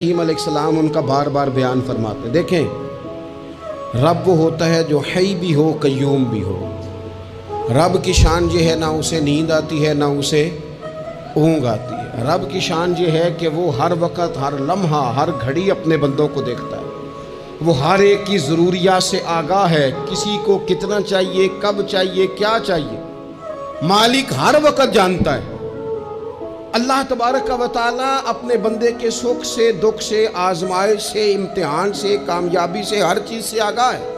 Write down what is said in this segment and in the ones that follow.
ابراہیم علیہ السلام ان کا بار بار بیان فرماتے ہیں۔ دیکھیں، رب وہ ہوتا ہے جو حی بھی ہو قیوم بھی ہو۔ رب کی شان یہ ہے نہ اسے نیند آتی ہے نہ اسے اونگ آتی ہے۔ رب کی شان یہ ہے کہ وہ ہر وقت ہر لمحہ ہر گھڑی اپنے بندوں کو دیکھتا ہے۔ وہ ہر ایک کی ضروریات سے آگاہ ہے، کسی کو کتنا چاہیے، کب چاہیے، کیا چاہیے، مالک ہر وقت جانتا ہے۔ اللہ تبارک و تعالی اپنے بندے کے سکھ سے، دکھ سے، آزمائش سے، امتحان سے، کامیابی سے، ہر چیز سے آگاہ ہے۔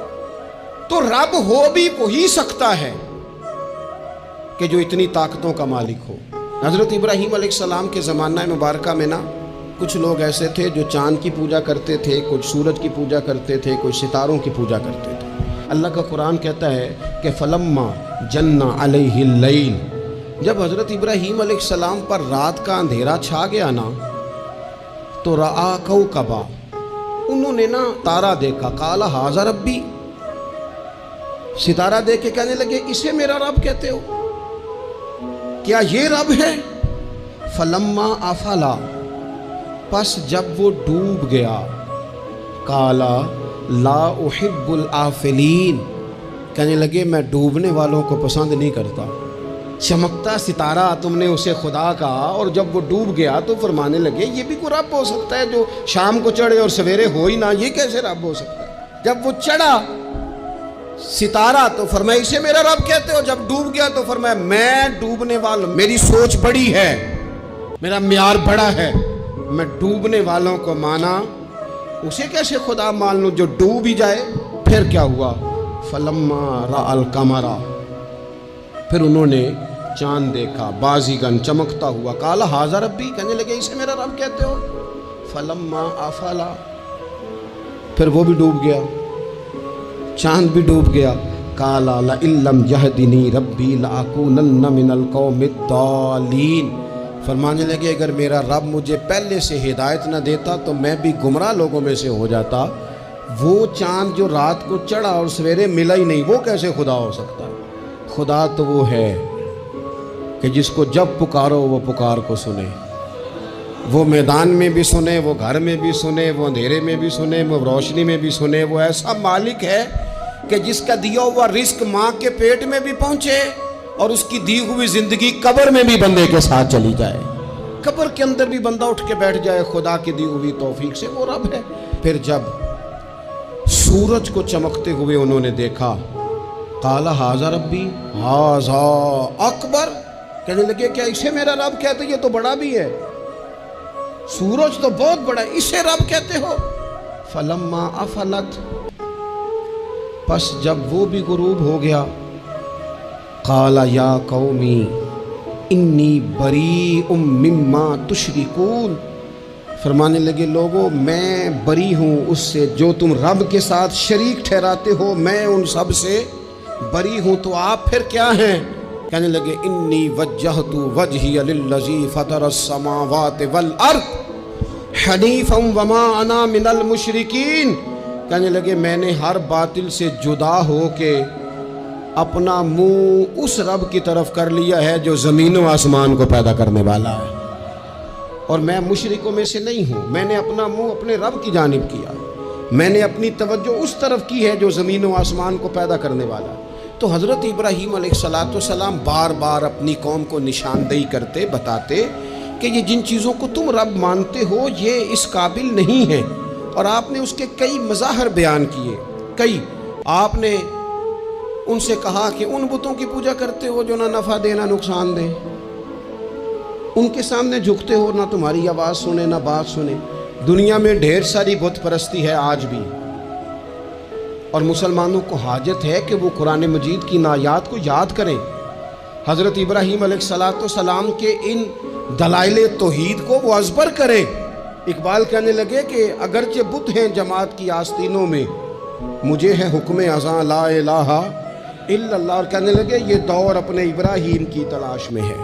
تو رب ہو بھی وہی سکتا ہے کہ جو اتنی طاقتوں کا مالک ہو۔ حضرت ابراہیم علیہ السلام کے زمانہ مبارکہ میں کچھ لوگ ایسے تھے جو چاند کی پوجا کرتے تھے، کچھ سورج کی پوجا کرتے تھے، کچھ ستاروں کی پوجا کرتے تھے۔ اللہ کا قرآن کہتا ہے کہ فلما جن علیہ اللیل، جب حضرت ابراہیم علیہ السلام پر رات کا اندھیرا چھا گیا نا تو رآ کوکبا، انہوں نے تارا دیکھا، قال ھذا ربی، ستارہ دیکھ کے کہنے لگے اسے میرا رب کہتے ہو، کیا یہ رب ہے؟ فلما افلا، پس جب وہ ڈوب گیا، قال لا احب الآفلین، کہنے لگے میں ڈوبنے والوں کو پسند نہیں کرتا۔ چمکتا ستارہ تم نے اسے خدا کہا، اور جب وہ ڈوب گیا تو فرمانے لگے یہ بھی کوئی رب ہو سکتا ہے جو شام کو چڑھے اور سویرے ہو ہی نہ، یہ کیسے رب ہو سکتا ہے؟ جب وہ چڑھا ستارہ تو فرمایا اسے میرا رب کہتے ہو، جب ڈوب گیا تو فرمایا میں ڈوبنے والوں، میری سوچ بڑی ہے، میرا معیار بڑا ہے، میں ڈوبنے والوں کو مانا، اسے کیسے خدا مان لوں جو ڈوب ہی جائے؟ پھر کیا ہوا؟ فلما رأى القمر، پھر انہوں نے چاند دیکھا، بازیگن چمکتا ہوا، قال ھذا ربی، کہنے لگے اسے میرا رب کہتے ہو۔ فلما افلا، پھر وہ بھی ڈوب گیا، چاند بھی ڈوب گیا، قال لئن لم یہدنی ربی لأکونن من القوم الضالین، فرمانے لگے اگر میرا رب مجھے پہلے سے ہدایت نہ دیتا تو میں بھی گمراہ لوگوں میں سے ہو جاتا۔ وہ چاند جو رات کو چڑھا اور سویرے ملا ہی نہیں، وہ کیسے خدا ہو سکتا ہے؟ خدا تو وہ ہے کہ جس کو جب پکارو وہ پکار کو سنے، وہ میدان میں بھی سنے، وہ گھر میں بھی سنے، وہ اندھیرے میں بھی سنے، وہ روشنی میں بھی سنے۔ وہ ایسا مالک ہے کہ جس کا دیا ہوا رزق ماں کے پیٹ میں بھی پہنچے اور اس کی دی ہوئی زندگی قبر میں بھی بندے کے ساتھ چلی جائے، قبر کے اندر بھی بندہ اٹھ کے بیٹھ جائے خدا کی دی ہوئی توفیق سے، وہ رب ہے۔ پھر جب سورج کو چمکتے ہوئے انہوں نے دیکھا، قال ھذا ربی ھذا اکبر، کہنے لگے کیا اسے میرا رب کہتے؟ یہ تو بڑا بھی ہے، سورج تو بہت بڑا ہے، اسے رب کہتے ہو؟ فلما افلت، پس جب وہ بھی غروب ہو گیا، قال یا قومی انی بریء مما تشرکون، فرمانے لگے لوگو میں بری ہوں اس سے جو تم رب کے ساتھ شریک ٹھہراتے ہو، میں ان سب سے بری ہوں۔ تو آپ پھر کیا ہیں؟ کہنے لگے انی وجہت وجہی للذی فطر السماوات والارض حنیفا وما انا من المشرکین، کہنے لگے میں نے ہر باطل سے جدا ہو کے اپنا منہ اس رب کی طرف کر لیا ہے جو زمین و آسمان کو پیدا کرنے والا ہے، اور میں مشرکوں میں سے نہیں ہوں۔ میں نے اپنا منہ اپنے رب کی جانب کیا، میں نے اپنی توجہ اس طرف کی ہے جو زمین و آسمان کو پیدا کرنے والا ہے۔ تو حضرت ابراہیم علیہ السلام بار بار اپنی قوم کو نشاندہی کرتے، بتاتے کہ یہ جن چیزوں کو تم رب مانتے ہو یہ اس قابل نہیں ہے، اور آپ نے اس کے کئی مظاہر بیان کیے، کئی آپ نے ان سے کہا کہ ان بتوں کی پوجا کرتے ہو جو نہ نفع دے نہ نقصان دے، ان کے سامنے جھکتے ہو، نہ تمہاری آواز سنے نہ بات سنے۔ دنیا میں ڈھیر ساری بت پرستی ہے آج بھی، اور مسلمانوں کو حاجت ہے کہ وہ قرآن مجید کی آیات کو یاد کریں، حضرت ابراہیم علیہ السلام کے ان دلائل توحید کو وہ ازبر کریں۔ اقبال کہنے لگے کہ اگرچہ بت ہیں جماعت کی آستینوں میں، مجھے ہے حکم ازاں لا الہ الا اللہ، اور کہنے لگے یہ دور اپنے ابراہیم کی تلاش میں ہے۔